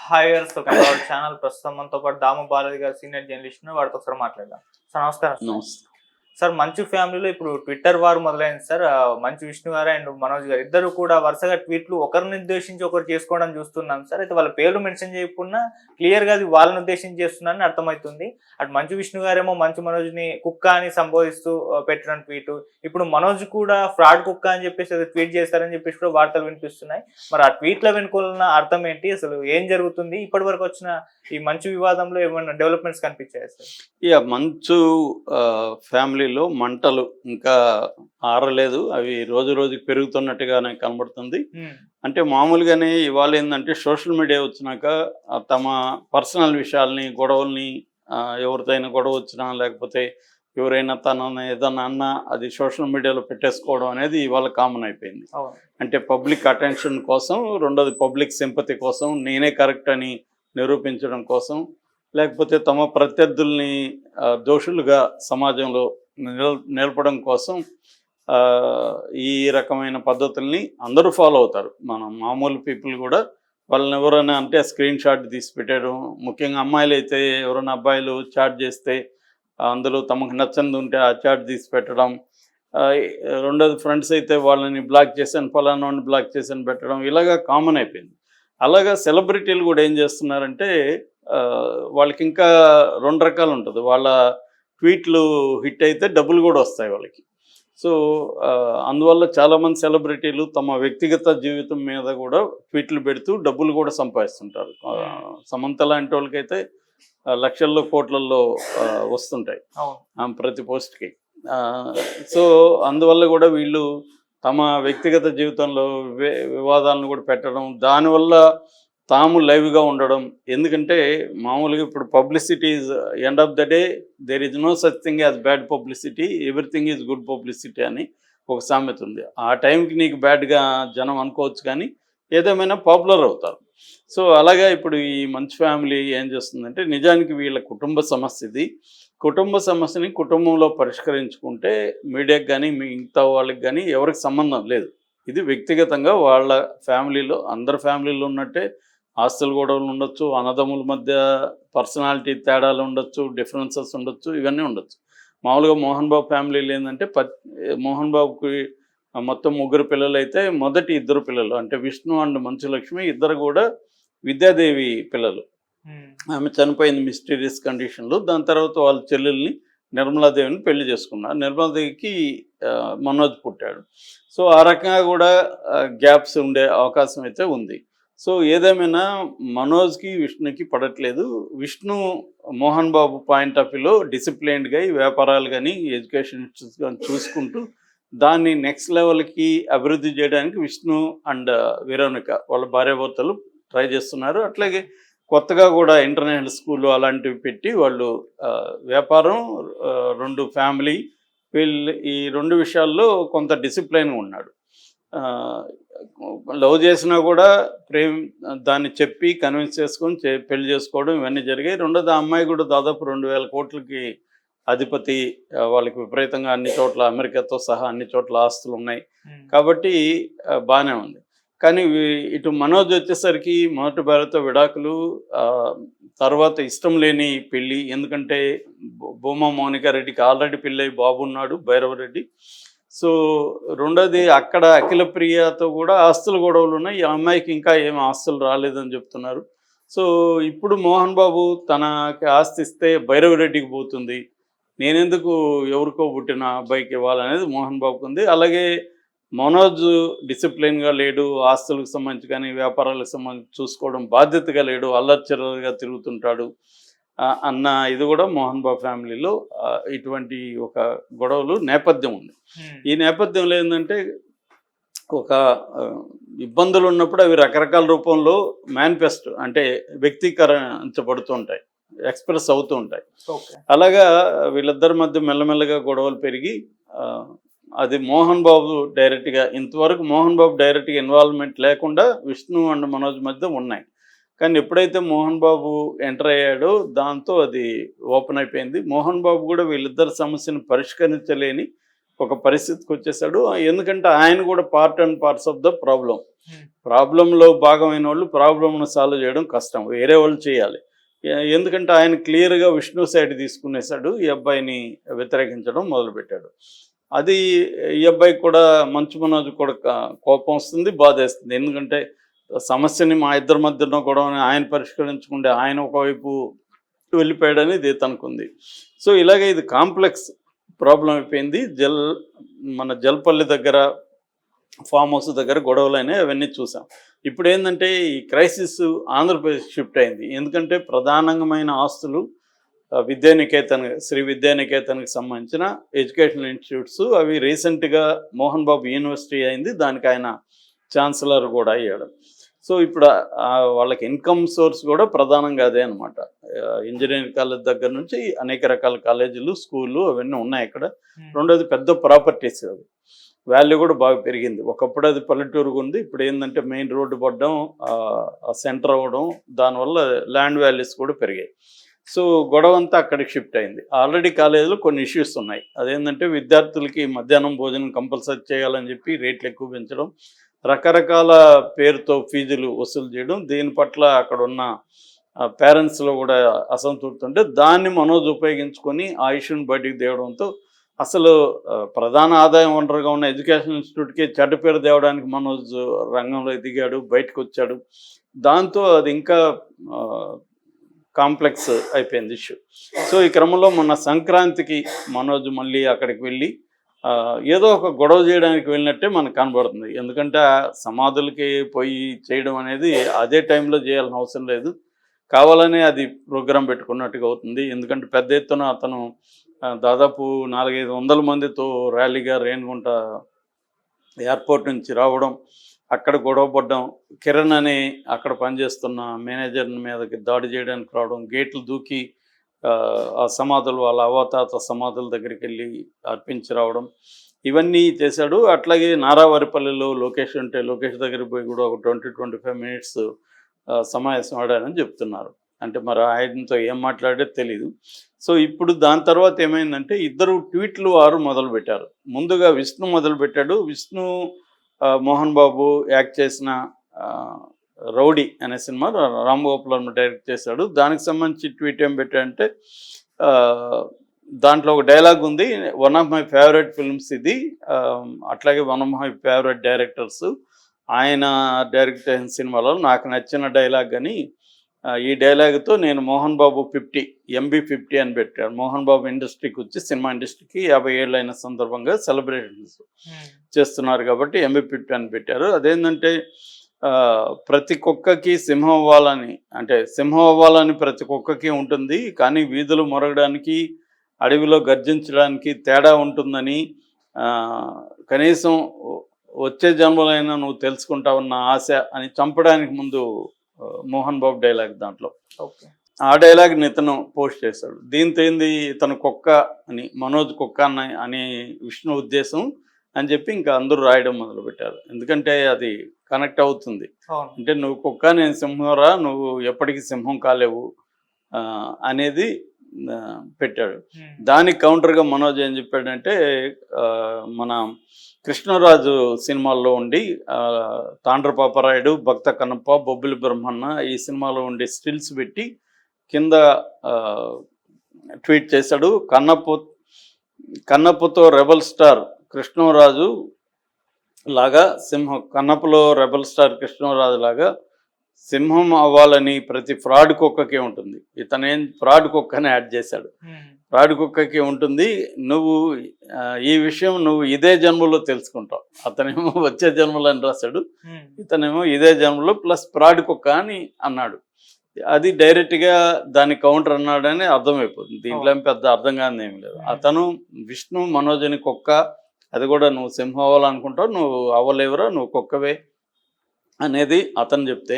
Hi viewers, welcome to our channel. ప్రస్తుతం మనతో పాటు దాము బాలాజీ గారు సీనియర్ జర్నలిస్ట్ వారితో ఒకసారి మాట్లాడదాం. సార్ నమస్కారం. నమస్తే. సార్, మంచు ఫ్యామిలీలో ఇప్పుడు ట్విట్టర్ వార్ మొదలైంది సార్. మంచు విష్ణు గారు అండ్ మనోజ్ గారు ఇద్దరు కూడా వరుసగా ట్వీట్లు ఒకరిని ఉద్దేశించి ఒకరు చేసుకోవడం చూస్తున్నాం సార్. అయితే వాళ్ళ పేర్లు మెన్షన్ చేయకుండా క్లియర్ గా అది వాళ్ళని ఉద్దేశించి చేస్తున్నారని అర్థమవుతుంది. అటు మంచు విష్ణు గారేమో మంచు మనోజ్ ని కుక్క అని సంబోధిస్తూ పెట్టిన ట్వీట్, ఇప్పుడు మనోజ్ కూడా ఫ్రాడ్ కుక్క అని చెప్పేసి అది ట్వీట్ చేశారని చెప్పేసి కూడా వార్తలు వినిపిస్తున్నాయి. మరి ఆ ట్వీట్ల వెనుకున్న అర్థం ఏంటి, అసలు ఏం జరుగుతుంది, ఇప్పటి వరకు వచ్చిన ఈ మంచు వివాదంలో ఏమైనా డెవలప్మెంట్స్ కనిపించాయి సార్? మంచు ఫ్యామిలీలో మంటలు ఇంకా ఆరలేదు, అవి రోజు రోజుకి పెరుగుతున్నట్టుగానే కనబడుతుంది. అంటే మామూలుగానే ఇవాళ ఏంటంటే సోషల్ మీడియా వచ్చినాక తమ పర్సనల్ విషయాల్ని, గొడవల్ని, ఎవరితో గొడవ వచ్చినా లేకపోతే ఎవరైనా తనని ఏదన్నా అన్నా అది సోషల్ మీడియాలో పెట్టేసుకోవడం అనేది ఇవాళ కామన్ అయిపోయింది. అంటే పబ్లిక్ అటెన్షన్ కోసం, రెండోది పబ్లిక్ సింపతి కోసం, నేనే కరెక్ట్ అని నిరూపించడం కోసం, లేకపోతే తమ ప్రత్యర్థుల్ని దోషులుగా సమాజంలో నిలపడం కోసం ఈ రకమైన పద్ధతుల్ని అందరూ ఫాలో అవుతారు. మనం మామూలు పీపుల్ కూడా వాళ్ళని ఎవరైనా అంటే స్క్రీన్ షాట్ తీసి పెట్టడం, ముఖ్యంగా అమ్మాయిలు అయితే ఎవరైనా అబ్బాయిలు చాట్ చేస్తే అందులో తమకు నచ్చనిది ఉంటే ఆ చాట్ తీసి పెట్టడం, రెండోది ఫ్రెండ్స్ అయితే వాళ్ళని బ్లాక్ చేశాను, ఫలానా వాడిని బ్లాక్ చేశాను పెట్టడం, ఇలాగా కామన్ అయిపోయింది. అలాగా సెలబ్రిటీలు కూడా ఏం చేస్తున్నారంటే వాళ్ళకి ఇంకా రెండు రకాలు ఉంటుంది. వాళ్ళ ట్వీట్లు హిట్ అయితే డబ్బులు కూడా వస్తాయి వాళ్ళకి. సో అందువల్ల చాలామంది సెలబ్రిటీలు తమ వ్యక్తిగత జీవితం మీద కూడా ట్వీట్లు పెడుతూ డబ్బులు కూడా సంపాదిస్తుంటారు. సమంత లాంటి వాళ్ళకైతే లక్షల్లో కోట్లల్లో వస్తుంటాయి ప్రతి పోస్ట్కి. సో అందువల్ల కూడా వీళ్ళు తమ వ్యక్తిగత జీవితంలో వివాదాలను కూడా పెట్టడం, దానివల్ల తాము లైవ్గా ఉండడం. ఎందుకంటే మామూలుగా ఇప్పుడు publicity is end of the day, there is no such thing as bad publicity, everything is good publicity అని ఒక సామెత ఉంది. ఆ టైంకి నీకు బ్యాడ్గా జనం అనుకోవచ్చు, కానీ ఏదేమైనా పాపులర్ అవుతారు. సో అలాగా ఇప్పుడు ఈ మంచు ఫ్యామిలీ ఏం చేస్తుందంటే, నిజానికి వీళ్ళ కుటుంబ సమస్య ఇది. కుటుంబ సమస్యని కుటుంబంలో పరిష్కరించుకుంటే మీడియాకి కానీ మిగతా వాళ్ళకి కానీ ఎవరికి సంబంధం లేదు. ఇది వ్యక్తిగతంగా వాళ్ళ ఫ్యామిలీలో, అందరి ఫ్యామిలీలో ఉన్నట్టే ఆస్తుల గొడవలు ఉండొచ్చు, అన్నదమ్ముల మధ్య పర్సనాలిటీ తేడాలు ఉండొచ్చు, డిఫరెన్సెస్ ఉండొచ్చు, ఇవన్నీ ఉండొచ్చు. మామూలుగా మోహన్ బాబు ఫ్యామిలీలో ఏంటంటే మోహన్ బాబుకి మొత్తం 3 పిల్లలు అయితే మొదటి 2 పిల్లలు అంటే విష్ణు అండ్ మంచులక్ష్మి ఇద్దరు కూడా విద్యాదేవి పిల్లలు. ఆమె చనిపోయింది మిస్టీరియస్ కండిషన్లో. దాని తర్వాత వాళ్ళ చెల్లెల్ని నిర్మలాదేవిని పెళ్లి చేసుకున్నారు. నిర్మలాదేవికి మనోజ్ పుట్టాడు. సో ఆ రకంగా కూడా గ్యాప్స్ ఉండే అవకాశం అయితే ఉంది. సో ఏదేమైనా మనోజ్కి విష్ణుకి పడట్లేదు. విష్ణు మోహన్ బాబు పాయింట్ ఆఫ్ వ్యూలో డిసిప్లైన్డ్గా ఈ వ్యాపారాలు కానీ ఎడ్యుకేషన్ కానీ చూసుకుంటూ దాన్ని నెక్స్ట్ లెవెల్కి అభివృద్ధి చేయడానికి విష్ణు అండ్ వెరోనిక వాళ్ళ భార్యాభర్తలు ట్రై చేస్తున్నారు. అట్లాగే కొత్తగా కూడా ఇంటర్నేషనల్ స్కూళ్ళు అలాంటివి పెట్టి వాళ్ళు వ్యాపారం, 2 ఫ్యామిలీ, వీళ్ళు ఈ 2 విషయాల్లో కొంత డిసిప్లైన్గా ఉన్నాడు. లవ్ చేసినా కూడా దాన్ని చెప్పి కన్విన్స్ చేసుకొని పెళ్లి చేసుకోవడం ఇవన్నీ జరిగాయి. రెండోది ఆ అమ్మాయి కూడా దాదాపు 2000 కోట్లకి అధిపతి. వాళ్ళకి విపరీతంగా అన్ని చోట్ల, అమెరికాతో సహా అన్ని చోట్ల ఆస్తులు ఉన్నాయి కాబట్టి బాగానే ఉంది. కానీ ఇటు మనోజ్ వచ్చేసరికి మొదటి భార్యతో విడాకులు, తర్వాత ఇష్టం లేని పెళ్ళి. ఎందుకంటే భూమా మౌనికా రెడ్డికి ఆల్రెడీ పెళ్ళి బాబు ఉన్నాడు, భైరవరెడ్డి. సో రెండోది అక్కడ అఖిల ప్రియతో కూడా ఆస్తుల గొడవలు ఉన్నాయి. ఈ అమ్మాయికి ఇంకా ఏం ఆస్తులు రాలేదని చెప్తున్నారు. సో ఇప్పుడు మోహన్ బాబు తనకి ఆస్తి ఇస్తే భైరవరెడ్డికి పోతుంది, నేనెందుకు ఎవరికో పుట్టిన అబ్బాయికి ఇవ్వాలనేది మోహన్ బాబుకు ఉంది. అలాగే మనోజ్ డిసిప్లిన్గా లేడు, ఆస్తులకు సంబంధించి కానీ వ్యాపారాలకు సంబంధించి చూసుకోవడం బాధ్యతగా లేడు, అల్లర్చరగా తిరుగుతుంటాడు అన్న ఇది కూడా మోహన్ బాబు ఫ్యామిలీలో ఇటువంటి ఒక గొడవలు నేపథ్యం ఉంది. ఈ నేపథ్యంలో ఏంటంటే ఒక ఇబ్బందులు ఉన్నప్పుడు అవి రకరకాల రూపంలో మేనిఫెస్టో అంటే వ్యక్తీకరించబడుతుంటాయి, ఎక్స్ప్రెస్ అవుతూ ఉంటాయి. అలాగా వీళ్ళిద్దరి మధ్య మెల్లమెల్లగా గొడవలు పెరిగి అది మోహన్ బాబు డైరెక్ట్గా, ఇంతవరకు మోహన్ బాబు డైరెక్ట్గా ఇన్వాల్వ్మెంట్ లేకుండా విష్ణు అండ్ మనోజ్ మధ్య ఉన్నాయి. కానీ ఎప్పుడైతే మోహన్ బాబు ఎంటర్ అయ్యాడో దాంతో అది ఓపెన్ అయిపోయింది. మోహన్ బాబు కూడా వీళ్ళిద్దరి సమస్యను పరిష్కరించలేని ఒక పరిస్థితికి వచ్చేసాడు. ఎందుకంటే ఆయన కూడా part and parts of the problem. ప్రాబ్లంలో భాగమైన వాళ్ళు ప్రాబ్లంను సాల్వ్ చేయడం కష్టం, వేరే వాళ్ళు చేయాలి. ఎందుకంటే ఆయన క్లియర్గా విష్ణు సైడ్ తీసుకునేసాడు, ఈ అబ్బాయిని వ్యతిరేకించడం మొదలుపెట్టాడు. అది ఈ అబ్బాయికి కూడా మంచు మనోజ్ కూడా కోపం వస్తుంది, బాధేస్తుంది. ఎందుకంటే సమస్యని మా ఇద్దరి మధ్యలో కూడా ఆయన పరిష్కరించుకుంటే ఆయన ఒకవైపు వెళ్ళిపోయాడని ఇది తనకుంది. సో ఇలాగే ఇది కాంప్లెక్స్ ప్రాబ్లం అయిపోయింది. మన జల్పల్లి దగ్గర ఫామ్ హౌస్ దగ్గర గొడవలైనా అవన్నీ చూసాం. ఇప్పుడు ఏంటంటే ఈ క్రైసిస్ ఆంధ్రప్రదేశ్ షిఫ్ట్ అయింది. ఎందుకంటే ప్రధానమైన ఆస్తులు విద్యానికేతన్, శ్రీ విద్యానికేతన్కి సంబంధించిన ఎడ్యుకేషనల్ ఇన్స్టిట్యూట్స్, అవి రీసెంట్గా మోహన్ బాబు యూనివర్సిటీ అయింది, దానికి ఆయన ఛాన్సలర్ కూడా అయ్యాడు. సో ఇప్పుడు వాళ్ళకి ఇన్కమ్ సోర్స్ కూడా ప్రధానంగా అదే అనమాట. ఇంజనీరింగ్ కాలేజ్ దగ్గర నుంచి అనేక రకాల కాలేజీలు, స్కూళ్ళు అవన్నీ ఉన్నాయి ఇక్కడ. రెండోది పెద్ద ప్రాపర్టీస్, అవి వాల్యూ కూడా బాగా పెరిగింది. ఒకప్పుడు అది పల్లెటూరుగా ఉంది, ఇప్పుడు ఏంటంటే మెయిన్ రోడ్డు పడడం, సెంటర్ అవ్వడం, దానివల్ల ల్యాండ్ వాల్యూస్ కూడా పెరిగాయి. సో గొడవ అంతా అక్కడికి షిఫ్ట్ అయింది. ఆల్రెడీ కాలేజీలో కొన్ని ఇష్యూస్ ఉన్నాయి. అదేంటంటే విద్యార్థులకి మధ్యాహ్నం భోజనం కంపల్సరీ చేయాలని చెప్పి రేట్లు ఎక్కువ పెంచడం, రకరకాల పేరుతో ఫీజులు వసూలు చేయడం, దీని పట్ల అక్కడ ఉన్న పేరెంట్స్లో కూడా అసంతృప్తి ఉంటే దాన్ని మనోజ్ ఉపయోగించుకొని ఆ ఇష్యూని బయటికి తేవడంతో అసలు ప్రధాన ఆదాయం వనరుగా ఉన్న ఎడ్యుకేషన్ ఇన్స్టిట్యూట్కి చెడ్డ పేరు తేవడానికి మనోజ్ రంగంలో దిగాడు, బయటకు వచ్చాడు. దాంతో అది ఇంకా కాంప్లెక్స్ అయిపోయింది ఇష్యూ. సో ఈ క్రమంలో మొన్న సంక్రాంతికి మనోజ్ మళ్ళీ అక్కడికి వెళ్ళి ఏదో ఒక గొడవ చేయడానికి వెళ్ళినట్టే మనకు కనబడుతుంది. ఎందుకంటే సమాధులకి పోయి చేయడం అనేది అదే టైంలో చేయాల్సిన అవసరం లేదు, కావాలనే అది ప్రోగ్రాం పెట్టుకున్నట్టుగా అవుతుంది. ఎందుకంటే పెద్ద ఎత్తున అతను దాదాపు 400-500 మందితో ర్యాలీగా రేణిగుంట ఎయిర్పోర్ట్ నుంచి రావడం, అక్కడ గొడవ పడ్డం, కిరణ్ అని అక్కడ పనిచేస్తున్న మేనేజర్ మీదకి దాడి చేయడానికి రావడం, గేట్లు దూకి ఆ సమాధులు, వాళ్ళ అవతాత సమాధుల దగ్గరికి వెళ్ళి అర్పించి రావడం, ఇవన్నీ చేశాడు. అట్లాగే నారావారిపల్లిలో లోకేష్ ఉంటే లోకేష్ దగ్గరికి పోయి కూడా ఒక 20-25 మినిట్స్ సమావేశం ఆడారని చెప్తున్నారు. అంటే మరి ఆయనతో ఏం మాట్లాడే తెలీదు. సో ఇప్పుడు దాని తర్వాత ఏమైందంటే ఇద్దరు ట్వీట్లు వారు మొదలుపెట్టారు. ముందుగా విష్ణు మొదలుపెట్టాడు. విష్ణు మోహన్ బాబు యాక్ట్ చేసిన రౌడీ అనే సినిమా రామ్ గోపాల్ వర్మ డైరెక్ట్ చేశాడు. దానికి సంబంధించి ట్వీట్ ఏం పెట్టాడంటే దాంట్లో ఒక డైలాగ్ ఉంది, one of my favourite films ఇది, అట్లాగే one of my favourite directors, ఆయన డైరెక్ట్ అయిన సినిమాలో నాకు నచ్చిన డైలాగ్ అని, ఈ డైలాగ్తో నేను మోహన్ బాబు 50 MB50 అని పెట్టాడు. మోహన్ బాబు ఇండస్ట్రీకి వచ్చి సినిమా ఇండస్ట్రీకి 50 ఏళ్ళు అయిన సందర్భంగా సెలబ్రేషన్స్ చేస్తున్నారు కాబట్టి MB50 అని పెట్టారు. అదేంటంటే ప్రతి కుక్కకి సింహం అవ్వాలని, అంటే సింహం అవ్వాలని ప్రతి కుక్కకి ఉంటుంది, కానీ వీధులు మొరగడానికి, అడవిలో గర్జించడానికి తేడా ఉంటుందని, కనీసం వచ్చే జన్మలైనా నువ్వు తెలుసుకుంటావన్న ఆశ అని చంపడానికి ముందు మోహన్ బాబు డైలాగ్ దాంట్లో. ఓకే, ఆ డైలాగ్ని ఇతను పోస్ట్ చేశాడు. దీంతో ఏంది, ఇతను కుక్క అని, మనోజ్ కుక్క అని విష్ణు ఉద్దేశం అని చెప్పి ఇంకా అందరూ రాయడం మొదలుపెట్టారు. ఎందుకంటే అది కనెక్ట్ అవుతుంది. అంటే నువ్వు కుక్క, నేను సింహంరా, నువ్వు ఎప్పటికీ సింహం కాలేవు అనేది పెట్టాడు. దానికి కౌంటర్గా మనోజ్ ఏం చెప్పాడంటే మన కృష్ణరాజు సినిమాల్లో ఉండి తాండ్రపాపరాయుడు, భక్త కన్నప్ప, బొబ్బిలి బ్రహ్మన్న ఈ సినిమాలో ఉండి స్టిల్స్ పెట్టి కింద ట్వీట్ చేశాడు. కన్నప్పతో రెబల్ స్టార్ కృష్ణరాజు లాగా సింహం, కన్నప్పలో రెబల్ స్టార్ కృష్ణరాజు లాగా సింహం అవ్వాలని ప్రతి ఫ్రాడ్ కుక్కకే ఉంటుంది. ఇతనేం ఫ్రాడ్ కుక్కని యాడ్ చేశాడు. ఫ్రాడ్ కుక్కకి ఉంటుంది, నువ్వు ఈ విషయం నువ్వు ఇదే జన్మలో తెలుసుకుంటావు. అతనేమో వచ్చే జన్మలో అని రాశాడు, ఇతనేమో ఇదే జన్మలో ప్లస్ ఫ్రాడ్ కుక్క అని అన్నాడు. అది డైరెక్ట్గా దాని కౌంటర్ అన్నాడని అర్థమైపోతుంది. దీంట్లో పెద్ద అర్థం కాని ఏం లేదు. అతను విష్ణు మనోజ్ని కుక్క, అది కూడా నువ్వు సింహం అవ్వాలనుకుంటావు, నువ్వు అవ్వలేవురా, నువ్వు కుక్కవే అనేది అతను చెప్తే,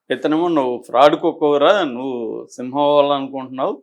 ఇతనేమో నువ్వు ఫ్రాడ్ కుక్కవరా, నువ్వు సింహం అవ్వాలనుకుంటున్నావు,